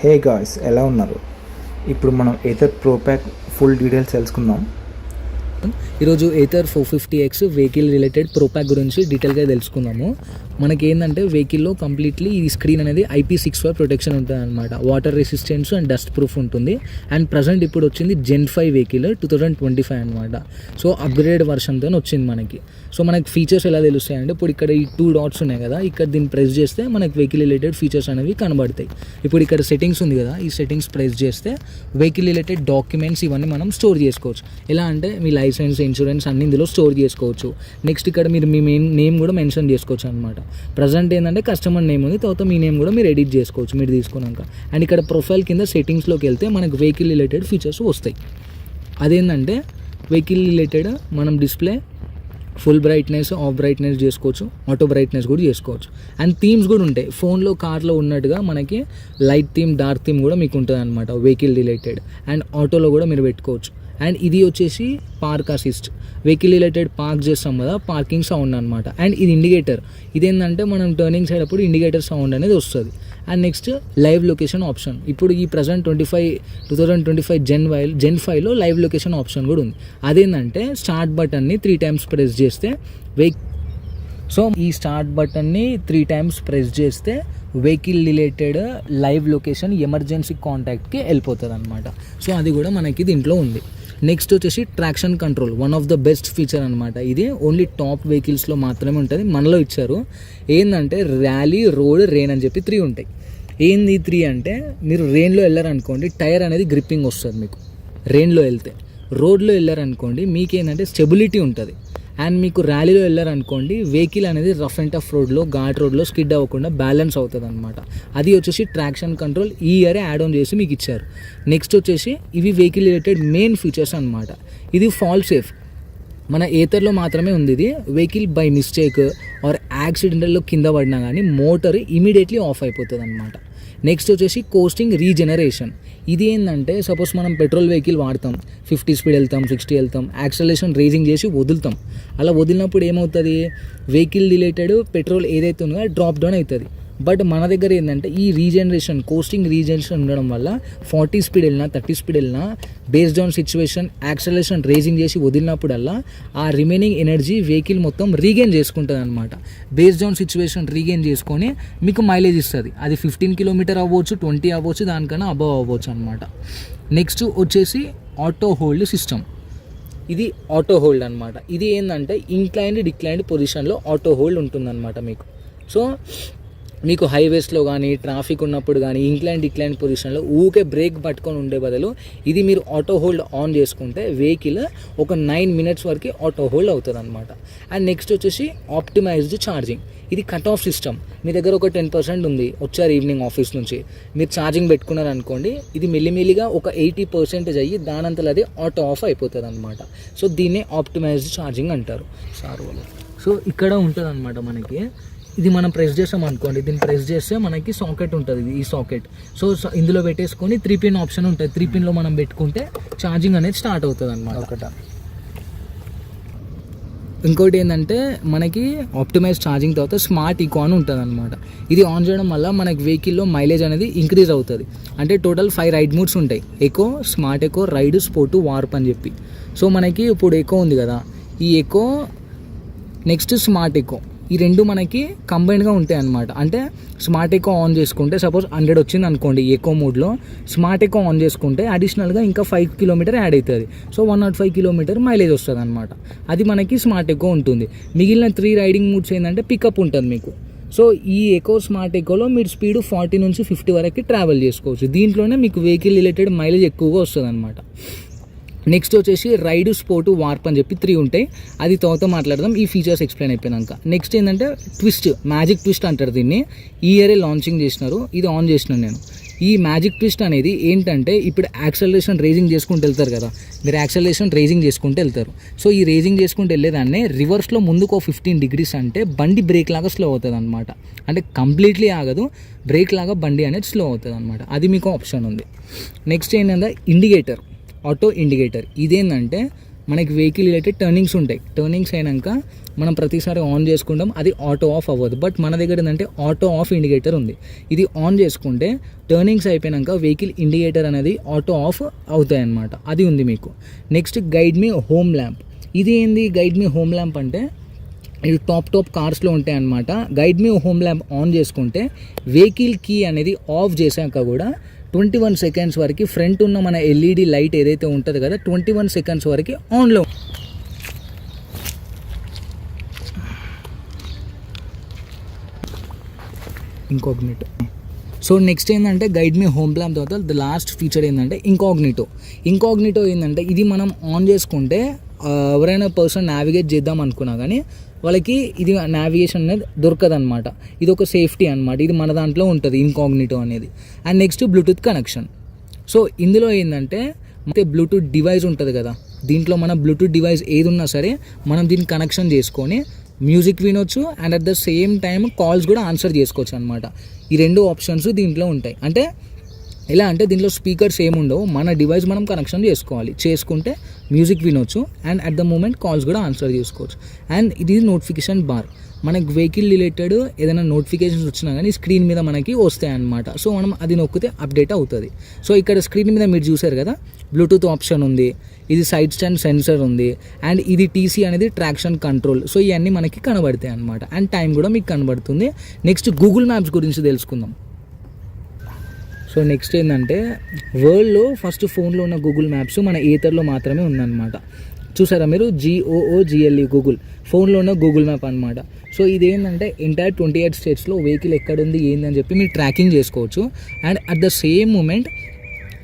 Hey guys, ఎలా ఉన్నారు? ఇప్పుడు మనం Ather pro pack full details తెలుసుకుందాం. ఈరోజు Ather 450X vehicle related pro pack గురించి డీటెయిల్గా తెలుసుకుందాము. మనకి ఏంటంటే వెహికల్లో కంప్లీట్లీ ఈ స్క్రీన్ అనేది IP65 ప్రొటెక్షన్ ఉంటుంది అనమాట. Water resistance and dust proof ఉంటుంది. అండ్ ప్రజెంట్ ఇప్పుడు వచ్చింది Gen 5 వెహికల్ 2025 అనమాట. సో అప్గ్రేడ్ వర్షన్తో వచ్చింది మనకి. సో మనకి ఫీచర్స్ ఎలా తెలుస్తాయంటే, ఇప్పుడు ఇక్కడ ఈ 2 డాట్స్ ఉన్నాయి కదా, ఇక్కడ దీన్ని ప్రెస్ చేస్తే మనకి వెహికల్ రిలేటెడ్ ఫీచర్స్ అనేవి కనబడతాయి. ఇప్పుడు ఇక్కడ సెట్టింగ్స్ ఉంది కదా, ఈ సెట్టింగ్స్ ప్రెస్ చేస్తే వెహికల్ రిలేటెడ్ డాక్యుమెంట్స్ ఇవన్నీ మనం స్టోర్ చేసుకోవచ్చు. ఎలా అంటే మీ లైసెన్స్, ఇన్సూరెన్స్ అన్ని ఇందులో స్టోర్ చేసుకోవచ్చు. నెక్స్ట్ ఇక్కడ మీరు మీ నేమ్ కూడా మెన్షన్ చేసుకోవచ్చు అనమాట. ప్రజెంట్ ఏంటంటే కస్టమర్ నేమ్ ఉంది, తర్వాత మీ నేమ్ కూడా మీరు ఎడిట్ చేసుకోవచ్చు మీరు తీసుకున్నాక. అండ్ ఇక్కడ ప్రొఫైల్ కింద సెట్టింగ్స్లోకి వెళ్తే మనకు వెహికల్ రిలేటెడ్ ఫీచర్స్ వస్తాయి. అదేంటంటే వెహికల్ రిలేటెడ్ మనం display full brightness, of brightness చేసుకోవచ్చు, ఆటో బ్రైట్నెస్ కూడా చేసుకోవచ్చు. అండ్ థీమ్స్ కూడా ఉంటాయి. ఫోన్లో, కార్లో ఉన్నట్టుగా మనకి లైట్ థీమ్, డార్క్ థీమ్ కూడా మీకు ఉంటుంది అనమాట వెహికల్ రిలేటెడ్. అండ్ ఆటోలో కూడా మీరు పెట్టుకోవచ్చు. అండ్ ఇది వచ్చేసి park assist, vehicle related park చేస్తాం కదా, పార్కింగ్ సౌండ్ అనమాట. అండ్ ఇది ఇండికేటర్, ఇదేంటంటే మనం టర్నింగ్ సైడ్ అప్పుడు ఇండికేటర్ సౌండ్ అనేది వస్తుంది. And next live location option. ఇప్పుడు ఈ ప్రజెంట్ 2025 Gen 5లో లైవ్ లొకేషన్ ఆప్షన్ కూడా ఉంది. అదేంటంటే స్టార్ట్ బటన్ని 3 times ప్రెస్ చేస్తే ఈ స్టార్ట్ బటన్ని 3 times ప్రెస్ చేస్తే vehicle related live location emergency కాంటాక్ట్కి వెళ్ళిపోతుంది అనమాట. సో అది కూడా మనకి దీంట్లో ఉంది. నెక్స్ట్ వచ్చేసి traction control, one of the best feature అనమాట. ఇది ఓన్లీ టాప్ వెహికల్స్లో మాత్రమే ఉంటుంది. మనలో ఇచ్చారు ఏంటంటే ర్యాలీ, రోడ్, రెయిన్ అని చెప్పి 3 ఉంటాయి. ఏంది 3 అంటే, మీరు రెయిన్లో వెళ్ళారనుకోండి టైర్ అనేది గ్రిప్పింగ్ వస్తుంది మీకు రెయిన్లో వెళ్తే. రోడ్లో వెళ్ళారనుకోండి మీకేంటంటే స్టెబిలిటీ ఉంటుంది. అండ్ మీకు ర్యాలీలో వెళ్ళారనుకోండి వెహికల్ అనేది రఫ్ అండ్ టఫ్ రోడ్లో, ఘాట్ రోడ్లో స్కిడ్ అవ్వకుండా బ్యాలెన్స్ అవుతుంది అనమాట. అది వచ్చేసి ట్రాక్షన్ కంట్రోల్ ఈ ఇయరే యాడ్ ఆన్ చేసి మీకు ఇచ్చారు. నెక్స్ట్ వచ్చేసి ఇవి వెహికల్ రిలేటెడ్ మెయిన్ ఫీచర్స్ అనమాట. ఇది ఫాల్ సేఫ్, మన ఏథర్లో మాత్రమే ఉంది. ఇది వెహికల్ బై మిస్టేక్ ఆర్ యాక్సిడెంటల్లో కింద పడినా కానీ మోటార్ ఇమీడియట్లీ ఆఫ్ అయిపోతుంది అనమాట. నెక్స్ట్ వచ్చేసి కోస్టింగ్ రీజనరేషన్. ఇది ఏంటంటే సపోజ్ మనం పెట్రోల్ వెహికల్ వాడతాం, 50 స్పీడ్ వెళ్తాం, 60 వెళ్తాం, యాక్సలేషన్ రేజింగ్ చేసి వదులుతాం. అలా వదిలినప్పుడు ఏమవుతుంది, వెహికల్ రిలేటెడ్ పెట్రోల్ ఏదైతే ఉందో డ్రాప్ డౌన్ అవుతుంది. బట్ మన దగ్గర ఏంటంటే ఈ రీజనరేషన్, కోస్టింగ్ రీజనరేషన్ ఉండడం వల్ల 40 స్పీడ్ వెళ్ళినా, 30 స్పీడ్ వెళ్ళినా based on situation acceleration raising చేసి వదిలినప్పుడల్లా ఆ రిమైనింగ్ ఎనర్జీ వెహికల్ మొత్తం రీగెయిన్ చేసుకుంటుంది అనమాట. బేస్డ్ ఆన్ సిచ్యువేషన్ రీగెయిన్ చేసుకొని మీకు మైలేజ్ ఇస్తుంది. అది 15 కిలోమీటర్ అవ్వచ్చు, 20 అవ్వచ్చు, దానికన్నా అబవ్ అవ్వచ్చు అనమాట. నెక్స్ట్ వచ్చేసి ఆటో హోల్డ్ సిస్టమ్. ఇది ఆటో హోల్డ్ అనమాట. ఇది ఏంటంటే ఇంక్లైన్డ్, డిక్లైన్డ్ పొజిషన్లో ఆటో హోల్డ్ ఉంటుందన్నమాట మీకు. సో మీకు హైవేస్లో కానీ, ట్రాఫిక్ ఉన్నప్పుడు కానీ ఇంక్లైన్, డిక్లైన్ పొజిషన్లో ఊకే బ్రేక్ పట్టుకొని ఉండే బదులు ఇది మీరు ఆటో హోల్డ్ ఆన్ చేసుకుంటే వెహికల్ ఒక 9 minutes వరకు ఆటో హోల్డ్ అవుతుంది అనమాట. అండ్ నెక్స్ట్ వచ్చేసి ఆప్టిమైజ్డ్ ఛార్జింగ్. ఇది కట్ ఆఫ్ సిస్టమ్. మీ దగ్గర ఒక 10% ఉంది, వచ్చారు ఈవినింగ్ ఆఫీస్ నుంచి, మీరు ఛార్జింగ్ పెట్టుకున్నారు అనుకోండి, ఇది మెల్లిమెల్లిగా ఒక 80% అయ్యి దానంతలో అది ఆటో ఆఫ్ అయిపోతుంది అనమాట. సో దీన్నే ఆప్టిమైజ్డ్ ఛార్జింగ్ అంటారు. సో ఇక్కడ ఉంటుంది అనమాట మనకి. ఇది మనం ప్రెస్ చేసాం అనుకోండి, దీన్ని ప్రెస్ చేస్తే మనకి సాకెట్ ఉంటుంది, ఈ సాకెట్. సో ఇందులో పెట్టేసుకొని 3 pin ఆప్షన్ ఉంటుంది. 3 pinలో మనం పెట్టుకుంటే ఛార్జింగ్ అనేది స్టార్ట్ అవుతుంది అనమాట. ఇంకోటి ఏంటంటే మనకి ఆప్టిమైజ్ ఛార్జింగ్ తర్వాత స్మార్ట్ ఈకో అని ఉంటుంది అనమాట. ఇది ఆన్ చేయడం వల్ల మనకి వెహికల్లో మైలేజ్ అనేది ఇంక్రీజ్ అవుతుంది. అంటే టోటల్ 5 రైడ్ మోడ్స్ ఉంటాయి: eco, smart eco, ride, sport, warp అని చెప్పి. సో మనకి ఇప్పుడు ఎకో ఉంది కదా, ఈ ఎకో నెక్స్ట్ స్మార్ట్ ఎకో, ఈ రెండు మనకి కంబైన్డ్గా ఉంటాయి అనమాట. అంటే స్మార్ట్ ఎకో ఆన్ చేసుకుంటే సపోజ్ 100 వచ్చింది అనుకోండి ఎకో మోడ్లో, స్మార్ట్ ఎకో ఆన్ చేసుకుంటే అడిషనల్గా ఇంకా 5 kilometers యాడ్ అవుతుంది. సో 105 kilometers మైలేజ్ వస్తుంది అనమాట. అది మనకి స్మార్ట్ ఎకో ఉంటుంది. మిగిలిన 3 రైడింగ్ మోడ్స్ ఏంటంటే పికప్ ఉంటుంది మీకు. సో ఈ ఎకో, స్మార్ట్ ఎకోలో మీరు స్పీడ్ 40 నుంచి 50 వరకు ట్రావెల్ చేసుకోవచ్చు. దీంట్లోనే మీకు వెహికల్ రిలేటెడ్ మైలేజ్ ఎక్కువగా వస్తుంది అనమాట. నెక్స్ట్ వచ్చేసి రైడ్, స్పోర్ట్, వార్ప్ అని చెప్పి 3 ఉంటాయి. అది తర్వాత మాట్లాడదాం ఈ ఫీచర్స్ ఎక్స్ప్లెయిన్ అయిపోయినాక. నెక్స్ట్ ఏంటంటే ట్విస్ట్, మ్యాజిక్ ట్విస్ట్ అంటారు దీన్ని. ఈ ఇయరే లాంచింగ్ చేసినారు, ఇది ఆన్ చేసినాను నేను. ఈ మ్యాజిక్ ట్విస్ట్ అనేది ఏంటంటే, ఇప్పుడు యాక్సలరేషన్ రేజింగ్ చేసుకుంటూ వెళ్తారు కదా, మీరు యాక్సలరేషన్ రేజింగ్ చేసుకుంటూ వెళ్తారు. సో ఈ రేజింగ్ చేసుకుంటూ వెళ్ళేదాన్ని రివర్స్లో ముందుకు 15 degrees అంటే బండి బ్రేక్ లాగా స్లో అవుతుంది అనమాట. అంటే కంప్లీట్లీ ఆగదు, బ్రేక్ లాగా బండి అనేది స్లో అవుతుంది అనమాట. అది మీకు ఆప్షన్ ఉంది. నెక్స్ట్ ఏంటంటే ఇండికేటర్, ఆటో ఇండికేటర్. ఇదేంటంటే మనకి వెహికల్ రిలేటెడ్ టర్నింగ్స్ ఉంటాయి. టర్నింగ్స్ అయినాక మనం ప్రతిసారి ఆన్ చేసుకుంటాం, అది ఆటో ఆఫ్ అవ్వదు. బట్ మన దగ్గర ఏంటంటే ఆటో ఆఫ్ ఇండికేటర్ ఉంది. ఇది ఆన్ చేసుకుంటే టర్నింగ్స్ అయిపోయాక వెహికల్ ఇండికేటర్ అనేది ఆటో ఆఫ్ అవుతాయి అన్నమాట. అది ఉంది మీకు. నెక్స్ట్ గైడ్ మీ హోమ్ ల్యాంప్. ఇది ఏంది గైడ్ మీ హోమ్ ల్యాంప్ అంటే ఇది టాప్ కార్స్లో ఉంటాయి అన్నమాట. Guide me home lamp on చేసుకుంటే వెహికల్ కీ అనేది ఆఫ్ చేశాక కూడా 21 సెకండ్స్ వరకు ఫ్రంట్ ఉన్న మన ఎల్ఈడి లైట్ ఏదైతే ఉంటుంది కదా 21 సెకండ్స్ వరకు ఆన్లో. ఇంకాగ్నిటో. సో నెక్స్ట్ ఏంటంటే గైడ్ మీ హోమ్ ల్యాంప్ తర్వాత ద లాస్ట్ ఫీచర్ ఏంటంటే ఇంకాగ్నిటో ఏంటంటే ఇది మనం ఆన్ చేసుకుంటే ఎవరైనా పర్సన్ నావిగేట్ చేద్దాం అనుకున్నా కానీ వాళ్ళకి ఇది నావిగేషన్ అనేది దొరకదనమాట. ఇది ఒక సేఫ్టీ అనమాట. ఇది మన దాంట్లో ఉంటుంది ఇంకాగ్నిటో అనేది. And next Bluetooth connection. So ఇందులో ఏంటంటే బ్లూటూత్ డివైస్ ఉంటుంది కదా, దీంట్లో మన బ్లూటూత్ డివైస్ ఏది ఉన్నా సరే మనం దీన్ని కనెక్షన్ చేసుకొని మ్యూజిక్ వినొచ్చు and at the same time calls కూడా ఆన్సర్ చేసుకోవచ్చు అనమాట. ఈ రెండు ఆప్షన్స్ దీంట్లో ఉంటాయి. అంటే ఎలా అంటే దీంట్లో స్పీకర్స్ ఏముండవు, మన డివైస్ మనం కనెక్షన్ చేసుకోవాలి. చేసుకుంటే మ్యూజిక్ వినొచ్చు and at the moment calls కూడా ఆన్సర్ చేసుకోవచ్చు. అండ్ ఇది నోటిఫికేషన్ బార్. మనకి వెహికల్ రిలేటెడ్ ఏదైనా నోటిఫికేషన్స్ వచ్చినా కానీ స్క్రీన్ మీద మనకి వస్తాయి అన్నమాట. సో మనం అది నొక్కితే అప్డేట్ అవుతుంది. సో ఇక్కడ స్క్రీన్ మీద మీరు చూసారు కదా బ్లూటూత్ ఆప్షన్ ఉంది, ఇది సైడ్ స్టాండ్ సెన్సర్ ఉంది అండ్ ఇది టీసీ అనేది ట్రాక్షన్ కంట్రోల్. సో ఇవన్నీ మనకి కనబడతాయి అన్నమాట. అండ్ టైం కూడా మీకు కనబడుతుంది. నెక్స్ట్ గూగుల్ మ్యాప్స్ గురించి తెలుసుకుందాం. సో నెక్స్ట్ ఏంటంటే వరల్డ్లో ఫస్ట్ ఫోన్లో ఉన్న గూగుల్ మ్యాప్స్ మన ఏథర్లో మాత్రమే ఉందన్నమాట. చూసారా మీరు, GOOGLE గూగుల్ ఫోన్లో ఉన్న గూగుల్ మ్యాప్ అనమాట. సో ఇదేంటంటే ఎంటైర్ 28 స్టేట్స్లో వెహికల్ ఎక్కడుంది ఏందని చెప్పి మీరు ట్రాకింగ్ చేసుకోవచ్చు. And at the same moment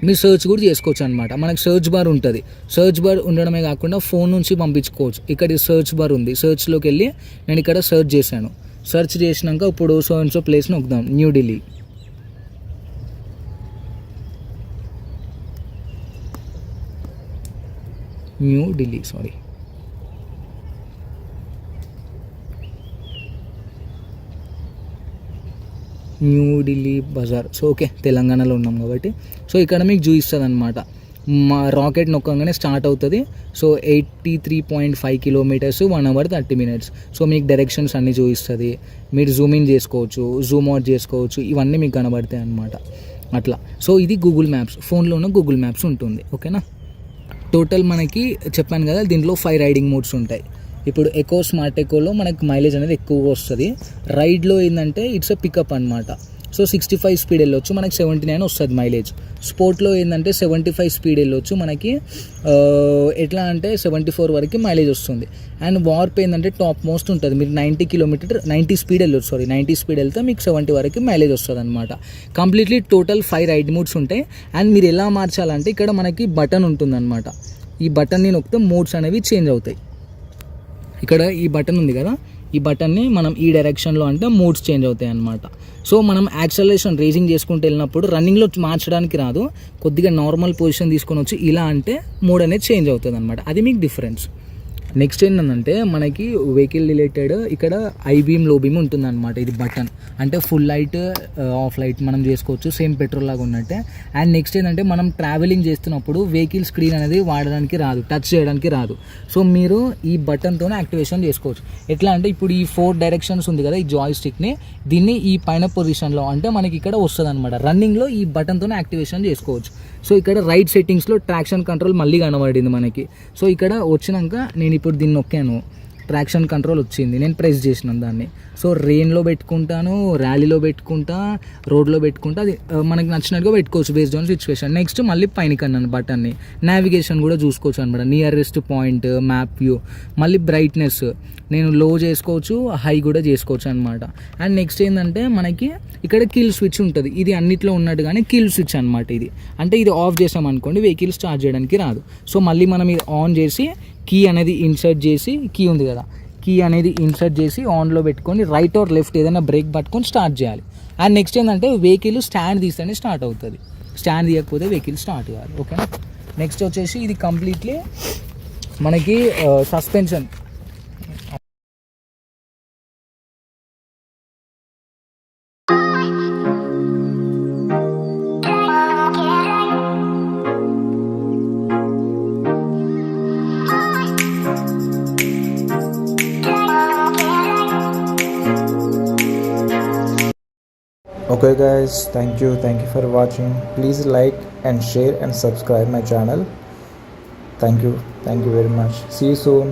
మీరు సర్చ్ కూడా చేసుకోవచ్చు అనమాట. మనకు సర్చ్ బార్ ఉంటుంది. సర్చ్ బార్ ఉండడమే కాకుండా ఫోన్ నుంచి పంపించుకోవచ్చు. ఇక్కడ సర్చ్ బార్ ఉంది. సర్చ్లోకి వెళ్ళి నేను ఇక్కడ సర్చ్ చేశాను. సర్చ్ చేసినాక ఇప్పుడు సో అండ్ సో ప్లేస్ని నొక్కుదాం, న్యూఢిల్లీ. న్యూఢిల్లీ బజార్. సో ఓకే, తెలంగాణలో ఉన్నాం కాబట్టి సో ఇక్కడ మీకు చూపిస్తుంది అనమాట. మా రాకెట్ నొక్కగానే స్టార్ట్ అవుతుంది. So 83.5 kilometres 1 hour 30 minutes. So మీకు డైరెక్షన్స్ అన్నీ చూపిస్తుంది. మీరు జూమ్ ఇన్ చేసుకోవచ్చు, జూమ్ అవుట్ చేసుకోవచ్చు, ఇవన్నీ మీకు కనబడతాయి అన్నమాట అట్లా. సో ఇది గూగుల్ మ్యాప్స్, ఫోన్లో ఉన్న గూగుల్ మ్యాప్స్ ఉంటుంది. ఓకేనా. టోటల్ మనకి చెప్పాను కదా దీంట్లో 5 రైడింగ్ మోడ్స్ ఉంటాయి. ఇప్పుడు ఎకో, స్మార్ట్ ఎకోలో మనకి మైలేజ్ అనేది ఎక్కువగా వస్తుంది. రైడ్లో ఏంటంటే ఇట్స్ ఎ పికప్ అనమాట. సో 65 స్పీడ్ వెళ్ళొచ్చు, మనకి 79 వస్తుంది మైలేజ్. స్పోర్ట్లో ఏంటంటే 75 స్పీడ్ వెళ్ళొచ్చు, మనకి ఎట్లా అంటే 74 వరకు మైలేజ్ వస్తుంది. అండ్ వార్ప్ ఏంటంటే టాప్ మోస్ట్ ఉంటుంది. మీరు 90 స్పీడ్ వెళ్ళొచ్చు, 90 స్పీడ్ వెళ్తే మీకు 70 వరకు మైలేజ్ వస్తుంది అనమాట. కంప్లీట్లీ టోటల్ 5 రైడ్ మోడ్స్ ఉంటాయి. అండ్ మీరు ఎలా మార్చాలంటే ఇక్కడ మనకి బటన్ ఉంటుంది అనమాట. ఈ బటన్ని నొక్కితే మోడ్స్ అనేవి చేంజ్ అవుతాయి. ఇక్కడ ఈ బటన్ ఉంది కదా, ఈ బటన్ని మనం ఈ డైరెక్షన్లో అంటే మోడ్స్ చేంజ్ అవుతాయి అన్నమాట. సో మనం యాక్సలరేషన్ రేసింగ్ చేసుకుంటూ వెళ్ళినప్పుడు రన్నింగ్లో మార్చడానికి రాదు, కొద్దిగా నార్మల్ పొజిషన్ తీసుకొని వచ్చి ఇలా అంటే మోడ్ అనేది చేంజ్ అవుతుంది అనమాట. అది మీకు డిఫరెన్స్. నెక్స్ట్ ఏంటంటే మనకి వెహికల్ రిలేటెడ్ ఇక్కడ ఐ బీమ్, లో బీమ్ ఉంటుంది అనమాట. ఇది బటన్ అంటే ఫుల్ లైట్, ఆఫ్ లైట్ మనం చేసుకోవచ్చు, సేమ్ పెట్రోల్ లాగా ఉన్నట్టే. అండ్ నెక్స్ట్ ఏంటంటే మనం ట్రావెలింగ్ చేస్తున్నప్పుడు వెహికల్ స్క్రీన్ అనేది వాడడానికి రాదు, టచ్ చేయడానికి రాదు. సో మీరు ఈ బటన్తోనే యాక్టివేషన్ చేసుకోవచ్చు. ఎట్లా అంటే ఇప్పుడు ఈ 4 డైరెక్షన్స్ ఉంది కదా, ఈ జాయ్ స్టిక్ని దీన్ని ఈ పైన పొజిషన్లో అంటే మనకి ఇక్కడ వస్తుంది అనమాట. రన్నింగ్లో ఈ బటన్తోనే యాక్టివేషన్ చేసుకోవచ్చు. సో ఇక్కడ రైట్ సెట్టింగ్స్లో ట్రాక్షన్ కంట్రోల్ మళ్ళీ కనబడింది మనకి. సో ఇక్కడ వచ్చినాక నేను ఇప్పుడు దీన్ని నొక్కాను, ట్రాక్షన్ కంట్రోల్ వచ్చింది, నేను ప్రెస్ చేసినాను దాన్ని. సో రెయిన్లో పెట్టుకుంటాను, ర్యాలీలో పెట్టుకుంటా, రోడ్లో పెట్టుకుంటా, అది మనకి నచ్చినట్టుగా పెట్టుకోవచ్చు బేస్డ్ ఆన్ సిచ్యువేషన్. నెక్స్ట్ మళ్ళీ పైన కన్నాను బటన్ని, నావిగేషన్ కూడా చూసుకోవచ్చు అనమాట. నియరెస్ట్ పాయింట్, మ్యాప్ వ్యూ, మళ్ళీ బ్రైట్నెస్ నేను లో చేసుకోవచ్చు, హై కూడా చేసుకోవచ్చు అనమాట. అండ్ నెక్స్ట్ ఏంటంటే మనకి ఇక్కడ కిల్ స్విచ్ ఉంటుంది. ఇది అన్నిట్లో ఉన్నట్టుగానే కిల్ స్విచ్ అనమాట. ఇది అంటే ఇది ఆఫ్ చేసామనుకోండి వెహికల్ స్టార్ట్ చేయడానికి రాదు. సో మళ్ళీ మనం ఇది ఆన్ చేసి కీ అనేది ఇన్సర్ట్ చేసి, కీ ఉంది కదా, కీ అనేది ఇన్సర్ట్ చేసి ఆన్లో పెట్టుకొని రైట్ ఆర్ లెఫ్ట్ ఏదైనా బ్రేక్ పట్టుకొని స్టార్ట్ చేయాలి. అండ్ నెక్స్ట్ ఏంటంటే వెహికల్ స్టాండ్ తీస్తేనే స్టార్ట్ అవుతుంది, స్టాండ్ తీయకపోతే వెహికల్ స్టార్ట్ కావాలి. ఓకేనా. నెక్స్ట్ వచ్చేసి ఇది కంప్లీట్లీ మనకి suspension. Okay guys, thank you for watching. Please like and share and subscribe my channel. Thank you very much. See you soon.